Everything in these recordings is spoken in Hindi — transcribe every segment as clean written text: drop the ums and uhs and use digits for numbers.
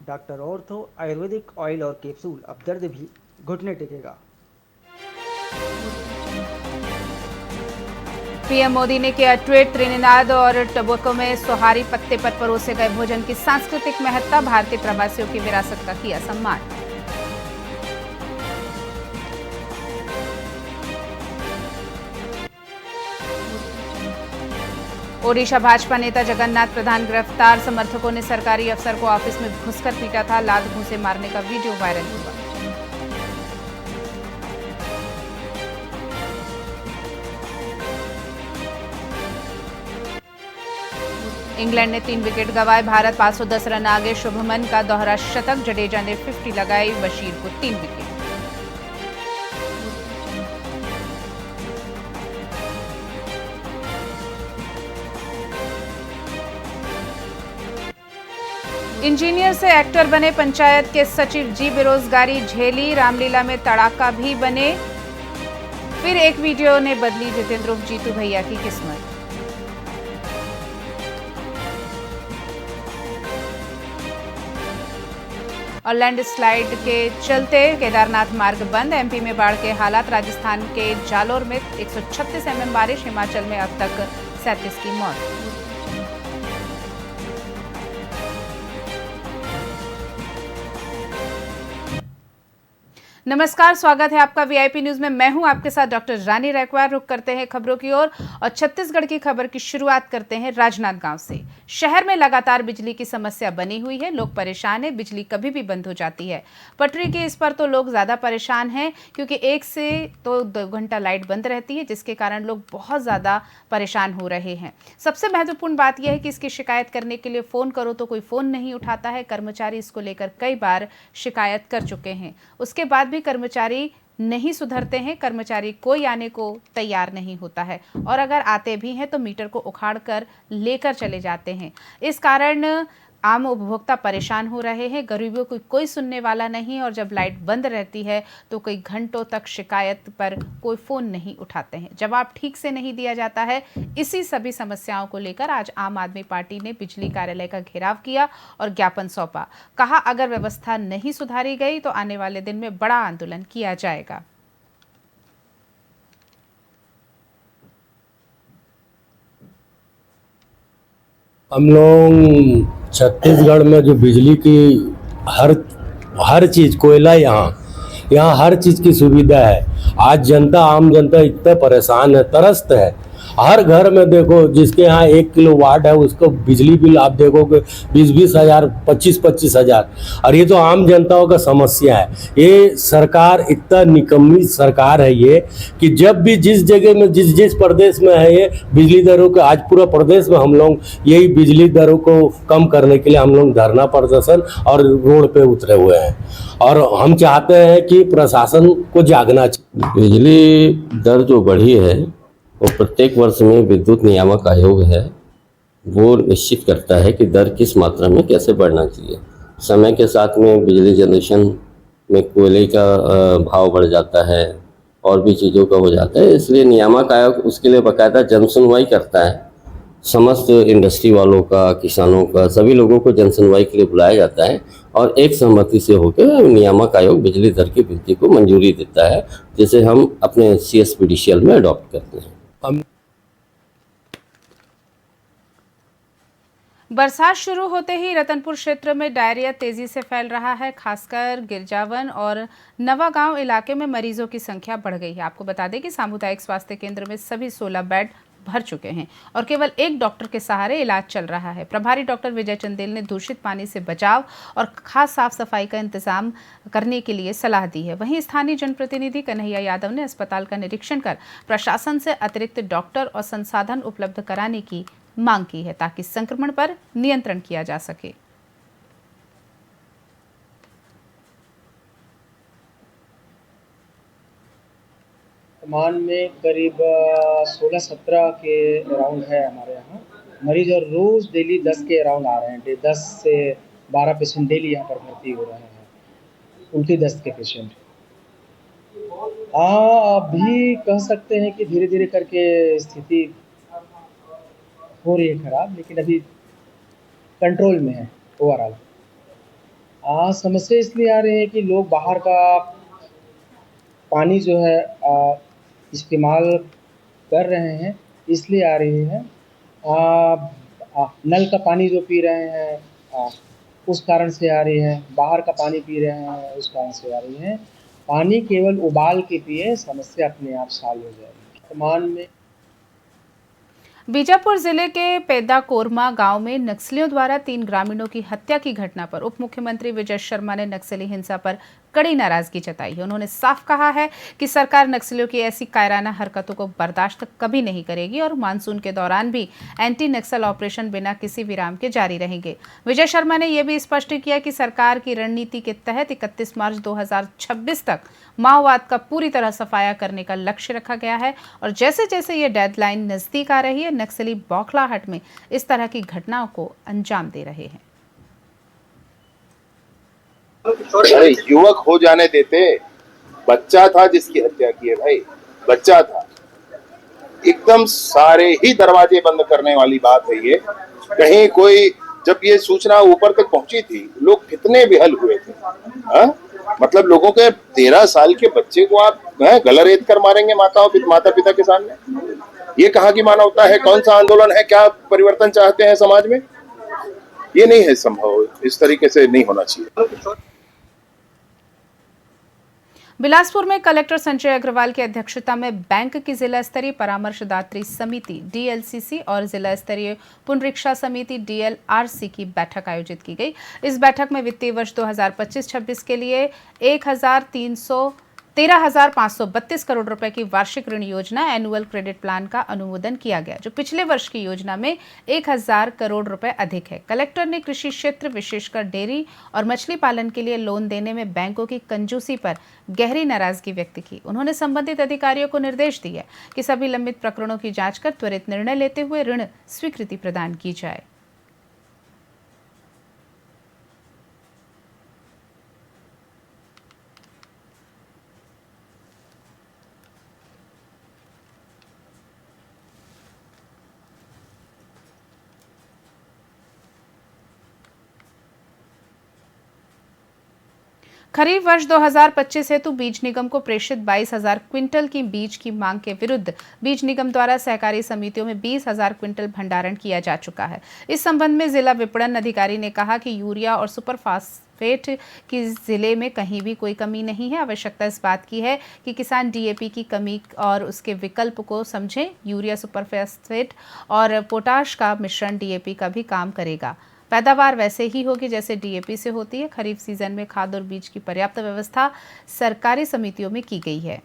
डॉक्टर ऑर्थो आयुर्वेदिक ऑयल और कैप्सूल, अब दर्द भी घुटने टेकेगा। पीएम मोदी ने किया ट्वीट, त्रिनिदाद और टोबैगो में सोहारी पत्ते पर परोसे गए भोजन की सांस्कृतिक महत्ता, भारतीय प्रवासियों की विरासत का किया सम्मान। ओडिशा भाजपा नेता जगन्नाथ प्रधान गिरफ्तार, समर्थकों ने सरकारी अफसर को ऑफिस में घुसकर पीटा था, लात घूंसे मारने का वीडियो वायरल हुआ। इंग्लैंड ने 3 विकेट गंवाए, भारत 510 रन आगे, शुभमन का दोहरा शतक, जडेजा ने 50 लगाई, बशीर को 3 विकेट। इंजीनियर से एक्टर बने पंचायत के सचिव जी, बेरोजगारी झेली, रामलीला में तड़ाका भी बने, फिर एक वीडियो ने बदली जितेंद्र उर्फ जीतू भैया की किस्मत। और लैंड स्लाइड के चलते केदारनाथ मार्ग बंद, एमपी में बाढ़ के हालात, राजस्थान के जालोर में 136 mm बारिश, हिमाचल में अब तक 37 की मौत। नमस्कार, स्वागत है आपका वीआईपी न्यूज में। मैं हूं आपके साथ डॉक्टर रानी रैकवार। रुक करते हैं खबरों की ओर और छत्तीसगढ़ की खबर की शुरुआत करते हैं राजनांदगांव से। शहर में लगातार बिजली की समस्या बनी हुई है, लोग परेशान हैं, बिजली कभी भी बंद हो जाती है। पटरी के इस पर तो लोग ज्यादा परेशान हैं क्योंकि 1 से तो 2 घंटा लाइट बंद रहती है, जिसके कारण लोग बहुत ज्यादा परेशान हो रहे हैं। सबसे महत्वपूर्ण बात यह है कि इसकी शिकायत करने के लिए फोन करो तो कोई फोन नहीं उठाता है। कर्मचारी इसको लेकर कई बार शिकायत कर चुके हैं, उसके बाद भी कर्मचारी नहीं सुधरते हैं। कर्मचारी कोई आने को तैयार नहीं होता है और अगर आते भी हैं तो मीटर को उखाड़ कर लेकर चले जाते हैं। इस कारण आम उपभोक्ता परेशान हो रहे हैं, गरीबों को कोई सुनने वाला नहीं, और जब लाइट बंद रहती है तो कई घंटों तक शिकायत पर कोई फ़ोन नहीं उठाते हैं, जवाब ठीक से नहीं दिया जाता है। इसी सभी समस्याओं को लेकर आज आम आदमी पार्टी ने बिजली कार्यालय का घेराव किया और ज्ञापन सौंपा। कहा अगर व्यवस्था नहीं सुधारी गई तो आने वाले दिन में बड़ा आंदोलन किया जाएगा। हम लोग छत्तीसगढ़ में जो बिजली की हर हर चीज़, कोयला यहाँ हर चीज़ की सुविधा है। आज जनता, आम जनता इतना परेशान है, त्रस्त है। हर घर में देखो, जिसके यहाँ 1 किलोवाट है उसको बिजली बिल आप देखोगे 20-20 हज़ार, 25-25 हज़ार। और ये तो आम जनताओं का समस्या है। ये सरकार इतना निकम्मी सरकार है ये कि जब भी जिस जगह में जिस प्रदेश में है ये बिजली दरों के, आज पूरा प्रदेश में हम लोग यही बिजली दरों को कम करने के लिए हम लोग धरना प्रदर्शन और रोड पे उतरे हुए हैं। और हम चाहते हैं कि प्रशासन को जागना चाहिए। बिजली दर जो बढ़ी है वो प्रत्येक वर्ष में विद्युत नियामक आयोग है, वो निश्चित करता है कि दर किस मात्रा में कैसे बढ़ना चाहिए। समय के साथ में बिजली जनरेशन में कोयले का भाव बढ़ जाता है और भी चीज़ों का हो जाता है, इसलिए नियामक आयोग उसके लिए बाकायदा जनसुनवाई करता है। समस्त इंडस्ट्री वालों का, किसानों का, सभी लोगों को जनसुनवाई के लिए बुलाया जाता है और एक सहमति से होकर नियामक आयोग बिजली दर की वृद्धि को मंजूरी देता है, जिसे हम अपने CSPDCL में अडॉप्ट करते हैं। बरसात शुरू होते ही रतनपुर क्षेत्र में डायरिया तेजी से फैल रहा है। खासकर गिरजावन और नवागांव इलाके में मरीजों की संख्या बढ़ गई है। आपको बता दें कि सामुदायिक स्वास्थ्य केंद्र में सभी 16 बेड भर चुके हैं और केवल एक डॉक्टर के सहारे इलाज चल रहा है। प्रभारी डॉक्टर विजय चंदेल ने दूषित पानी से बचाव और खास साफ सफाई का इंतजाम करने के लिए सलाह दी है। वहीं स्थानीय जनप्रतिनिधि कन्हैया यादव ने अस्पताल का निरीक्षण कर प्रशासन से अतिरिक्त डॉक्टर और संसाधन उपलब्ध कराने की मांग की है ताकि संक्रमण पर नियंत्रण किया जा सके। वर्तमान में करीब 16-17 के अराउंड है हमारे यहाँ मरीज, और रोज़ डेली 10 के अराउंड आ रहे हैं। 10 से 12 पेशेंट डेली यहाँ पर भर्ती हो रहे हैं, उल्टी दस्त के पेशेंट। अभी कह सकते हैं कि धीरे धीरे करके स्थिति हो रही है खराब, लेकिन अभी कंट्रोल में है ओवरऑल। समस्या इसलिए आ रही है कि लोग बाहर का पानी जो है इस्तेमाल कर रहे हैं, इसलिए आ रही है। नल का पानी जो पी रहे हैं उस कारण से आ रही है, बाहर का पानी पी रहे हैं उस कारण से आ रही है। पानी केवल उबाल के पिए, समस्या अपने आप सॉल्व हो जाएगी। वर्तमान में बीजापुर जिले के पेदा कोरमा गांव में नक्सलियों द्वारा 3 ग्रामीणों की हत्या की घटना पर उप मुख्यमंत्री विजय शर्मा ने नक्सली हिंसा पर कड़ी नाराजगी जताई है। उन्होंने साफ कहा है कि सरकार नक्सलियों की ऐसी कायराना हरकतों को बर्दाश्त कभी नहीं करेगी और मानसून के दौरान भी एंटी नक्सल ऑपरेशन बिना किसी विराम के जारी रहेंगे। विजय शर्मा ने यह भी स्पष्ट किया कि सरकार की रणनीति के तहत 31 मार्च 2026 तक माओवाद का पूरी तरह सफाया करने का लक्ष्य रखा गया है और जैसे जैसे ये डेडलाइन नजदीक आ रही है, नक्सली बौखलाहट में इस तरह की घटनाओं को अंजाम दे रहे हैं। अरे युवक हो जाने देते, बच्चा था जिसकी हत्या की है भाई, बच्चा था। एकदम सारे ही दरवाजे बंद करने वाली बात है ये। कहीं कोई, जब ये सूचना ऊपर तक पहुंची थी, लोग कितने बेहल हुए थे। मतलब लोगों के 13 साल के बच्चे को आप गला रेत कर मारेंगे माता पिता के सामने। ये कहाँ की मानवता है? कौन सा आंदोलन है? क्या परिवर्तन चाहते हैं समाज में? ये नहीं है संभव, इस तरीके से नहीं होना चाहिए। बिलासपुर में कलेक्टर संजय अग्रवाल की अध्यक्षता में बैंक की जिला स्तरीय परामर्शदात्री समिति DLCC और जिला स्तरीय पुनरीक्षा समिति DLRC की बैठक आयोजित की गई। इस बैठक में वित्तीय वर्ष 2025-26 के लिए 13,532 करोड़ रुपए की वार्षिक ऋण योजना एनुअल क्रेडिट प्लान का अनुमोदन किया गया, जो पिछले वर्ष की योजना में 1,000 करोड़ रुपए अधिक है। कलेक्टर ने कृषि क्षेत्र, विशेषकर डेयरी और मछली पालन के लिए लोन देने में बैंकों की कंजूसी पर गहरी नाराजगी व्यक्त की। उन्होंने संबंधित अधिकारियों को निर्देश दिए कि सभी लंबित प्रकरणों की जांच कर त्वरित निर्णय लेते हुए ऋण स्वीकृति प्रदान की जाए। खरीफ वर्ष 2025 हेतु बीज निगम को प्रेषित 22,000 क्विंटल की बीज की मांग के विरुद्ध बीज निगम द्वारा सहकारी समितियों में 20,000 क्विंटल भंडारण किया जा चुका है। इस संबंध में जिला विपणन अधिकारी ने कहा कि यूरिया और सुपर फास्फेट की जिले में कहीं भी कोई कमी नहीं है। आवश्यकता इस बात की है कि किसान DAP की कमी और उसके विकल्प को समझें। यूरिया, सुपर फास्फेट और पोटाश का मिश्रण DAP का भी काम करेगा। पैदावार वैसे ही होगी जैसे DAP से होती है। खरीफ सीजन में खाद और बीज की पर्याप्त व्यवस्था सरकारी समितियों में की गई है।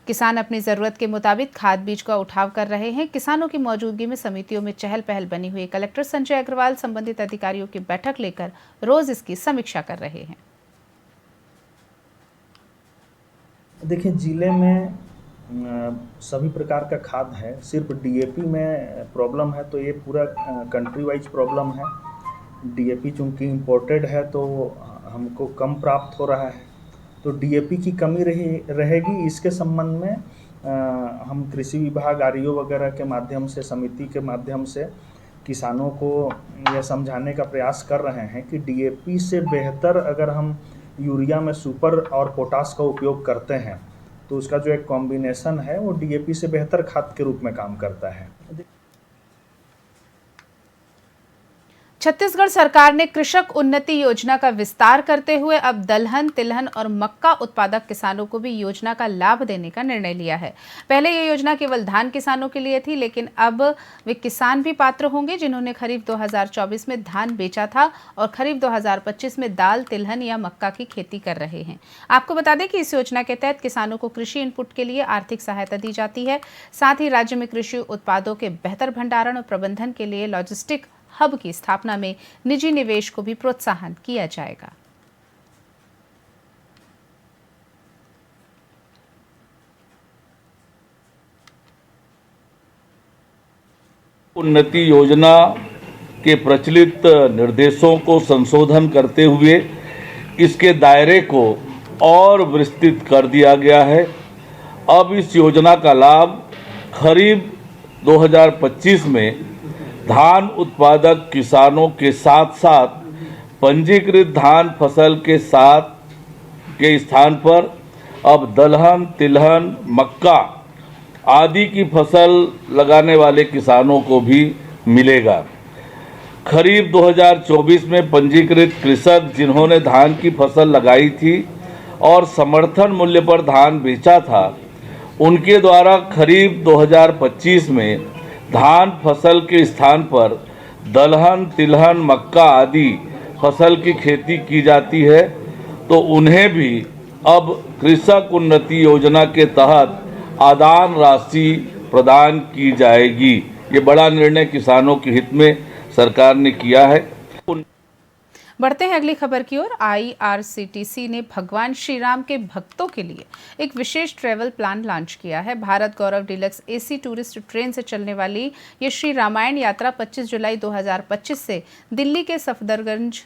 किसान अपनी जरूरत के मुताबिक खाद बीज का उठाव कर रहे हैं। किसानों की मौजूदगी में समितियों में चहल पहल बनी हुई। कलेक्टर संजय अग्रवाल संबंधित अधिकारियों की बैठक लेकर रोज इसकी समीक्षा कर रहे हैं। देखिए, जिले में सभी प्रकार का खाद है, सिर्फ DAP में प्रॉब्लम है तो ये पूरा कंट्री वाइज प्रॉब्लम है। DAP चूँकि इम्पोर्टेड है तो हमको कम प्राप्त हो रहा है, तो DAP की कमी रहेगी। इसके संबंध में हम कृषि विभाग REO वगैरह के माध्यम से, समिति के माध्यम से किसानों को यह समझाने का प्रयास कर रहे हैं कि DAP से बेहतर अगर हम यूरिया में सुपर और पोटाश का उपयोग करते हैं तो उसका जो एक कॉम्बिनेशन है वो DAP से बेहतर खाद के रूप में काम करता है। छत्तीसगढ़ सरकार ने कृषक उन्नति योजना का विस्तार करते हुए अब दलहन, तिलहन और मक्का उत्पादक किसानों को भी योजना का लाभ देने का निर्णय लिया है। पहले ये योजना केवल धान किसानों के लिए थी, लेकिन अब वे किसान भी पात्र होंगे जिन्होंने खरीफ 2024 में धान बेचा था और खरीफ 2025 में दाल, तिलहन या मक्का की खेती कर रहे हैं। आपको बता दें कि इस योजना के तहत किसानों को कृषि इनपुट के लिए आर्थिक सहायता दी जाती है। साथ ही राज्य में कृषि उत्पादों के बेहतर भंडारण और प्रबंधन के लिए लॉजिस्टिक हब की स्थापना में निजी निवेश को भी प्रोत्साहन किया जाएगा। उन्नति योजना के प्रचलित निर्देशों को संशोधन करते हुए इसके दायरे को और विस्तृत कर दिया गया है। अब इस योजना का लाभ खरीफ 2025 में धान उत्पादक किसानों के साथ साथ पंजीकृत धान फसल के साथ के स्थान पर अब दलहन, तिलहन, मक्का आदि की फसल लगाने वाले किसानों को भी मिलेगा। खरीफ 2024 में पंजीकृत कृषक जिन्होंने धान की फसल लगाई थी और समर्थन मूल्य पर धान बेचा था, उनके द्वारा खरीफ 2025 में धान फसल के स्थान पर दलहन, तिलहन, मक्का आदि फसल की खेती की जाती है, तो उन्हें भी अब कृषक उन्नति योजना के तहत आदान राशि प्रदान की जाएगी। ये बड़ा निर्णय किसानों के हित में सरकार ने किया है। बढ़ते हैं अगली खबर की ओर। IRCTC ने भगवान श्री राम के भक्तों के लिए एक विशेष ट्रैवल प्लान लॉन्च किया है। भारत गौरव डिलक्स AC टूरिस्ट ट्रेन से चलने वाली ये श्री रामायण यात्रा 25 जुलाई 2025 से दिल्ली के सफदरगंज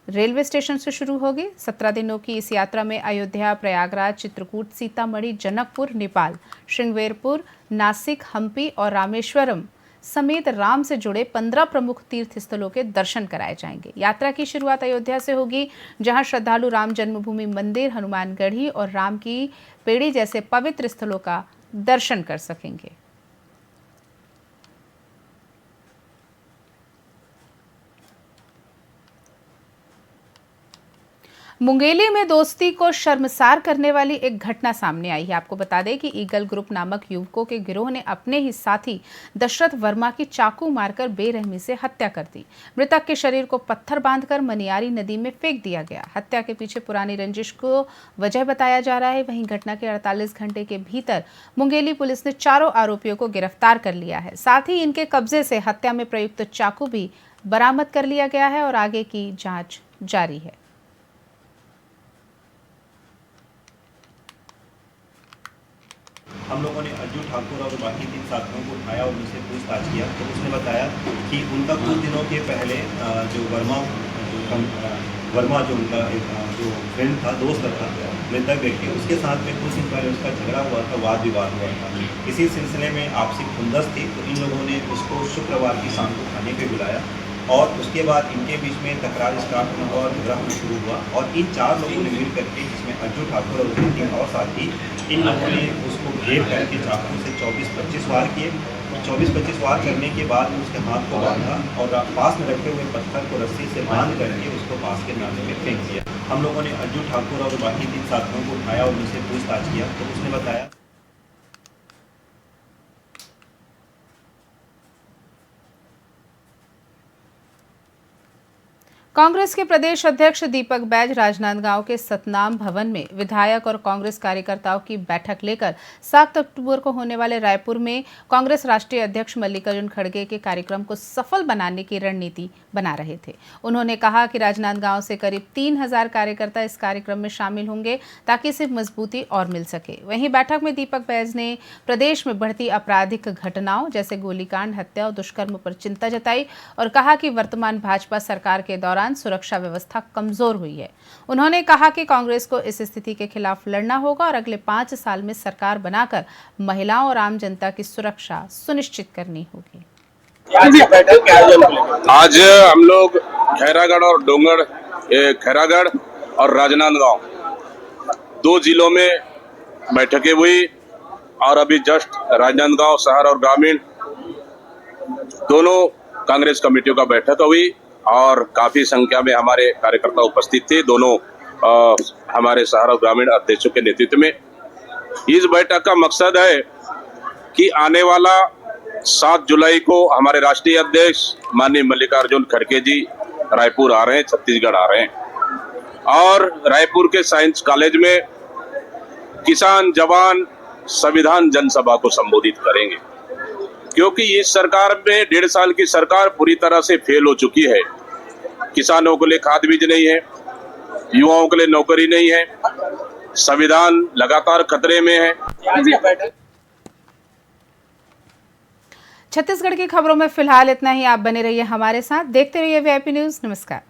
रेलवे स्टेशन से शुरू होगी। 17 दिनों की इस यात्रा में अयोध्या, प्रयागराज, चित्रकूट, सीतामढ़ी, जनकपुर, नेपाल, श्रृंगेरपुर, नासिक, हम्पी और रामेश्वरम समेत राम से जुड़े 15 प्रमुख तीर्थ स्थलों के दर्शन कराए जाएंगे। यात्रा की शुरुआत अयोध्या से होगी, जहां श्रद्धालु राम जन्मभूमि मंदिर, हनुमानगढ़ी और राम की पेड़ी जैसे पवित्र स्थलों का दर्शन कर सकेंगे। मुंगेली में दोस्ती को शर्मसार करने वाली एक घटना सामने आई है। आपको बता दें कि ईगल ग्रुप नामक युवकों के गिरोह ने अपने ही साथी दशरथ वर्मा की चाकू मारकर बेरहमी से हत्या कर दी। मृतक के शरीर को पत्थर बांधकर मनियारी नदी में फेंक दिया गया। हत्या के पीछे पुरानी रंजिश को वजह बताया जा रहा है। वहीं घटना के 48 घंटे के भीतर मुंगेली पुलिस ने चारों आरोपियों को गिरफ्तार कर लिया है। साथ ही इनके कब्जे से हत्या में प्रयुक्त चाकू भी बरामद कर लिया गया है और आगे की जाँच जारी है। हम लोगों ने अज्जू ठाकुर और बाकी 3 साथियों को उठाया और उनसे पूछताछ किया तो उसने बताया कि उनका कुछ दिनों के पहले जो वर्मा जो उनका एक जो फ्रेंड था, दोस्त था, मृतक व्यक्ति, उसके साथ में कुछ दिन पहले उसका झगड़ा हुआ था, वाद विवाद हुआ था। इसी सिलसिले में आपसी खुंदस थी तो इन लोगों ने उसको शुक्रवार की शाम को थाने पे बुलाया और उसके बाद इनके बीच में तकरार स्टार्ट होना और झगड़ा होना शुरू हुआ और इन 4 लोगों ने मिल करके, जिसमें अज्जू ठाकुर और उसके 3 और साथी, इन लोगों ने उसको घेर करके चाकू से 24-25 वार किए। 24-25 वार करने के बाद उसके हाथ को बांधा और पास में रखे हुए पत्थर को रस्सी से बांध करके उसको पास के नाले में फेंक दिया। हम लोगों ने अज्जू ठाकुर और बाकी 3 साथियों को उठाया और उनसे पूछताछ किया तो उसने बताया कांग्रेस के प्रदेश अध्यक्ष दीपक बैज राजनांदगांव के सतनाम भवन में विधायक और कांग्रेस कार्यकर्ताओं की बैठक लेकर 7 अक्टूबर को होने वाले रायपुर में कांग्रेस राष्ट्रीय अध्यक्ष मल्लिकार्जुन खड़गे के कार्यक्रम को सफल बनाने की रणनीति बना रहे थे। उन्होंने कहा कि राजनांदगांव से करीब 3000 कार्यकर्ता इस कार्यक्रम में शामिल होंगे ताकि इसे मजबूती और मिल सके। वहीं बैठक में दीपक बैज ने प्रदेश में बढ़ती आपराधिक घटनाओं जैसे गोलीकांड, हत्या और दुष्कर्म पर चिंता जताई और कहा कि वर्तमान भाजपा सरकार के दौरान सुरक्षा व्यवस्था कमजोर हुई है। उन्होंने कहा कि कांग्रेस को इस स्थिति के खिलाफ लड़ना होगा और अगले 5 साल में सरकार बनाकर महिलाओं और आम जनता की सुरक्षा सुनिश्चित करनी होगी। आज हम लोग खैरागढ़ और डोंगड़, खैरागढ़ और राजनांदगांव 2 जिलों में बैठकें हुई और अभी जस्ट राजनांदगांव शहर और ग्रामीण दोनों कांग्रेस कमेटियों का बैठक हुई और काफी संख्या में हमारे कार्यकर्ता उपस्थित थे, दोनों हमारे शहर और ग्रामीण अध्यक्षों के नेतृत्व में। इस बैठक का मकसद है कि आने वाला 7 जुलाई को हमारे राष्ट्रीय अध्यक्ष माननीय मल्लिकार्जुन खड़गे जी रायपुर आ रहे हैं, छत्तीसगढ़ आ रहे हैं और रायपुर के साइंस कॉलेज में किसान जवान संविधान जनसभा को संबोधित करेंगे, क्योंकि इस सरकार में 1.5 साल की सरकार पूरी तरह से फेल हो चुकी है। किसानों के लिए खाद बीज नहीं है, युवाओं के लिए नौकरी नहीं है, संविधान लगातार खतरे में है। छत्तीसगढ़ की खबरों में फिलहाल इतना ही। आप बने रहिए हमारे साथ, देखते रहिए VIP न्यूज़। नमस्कार।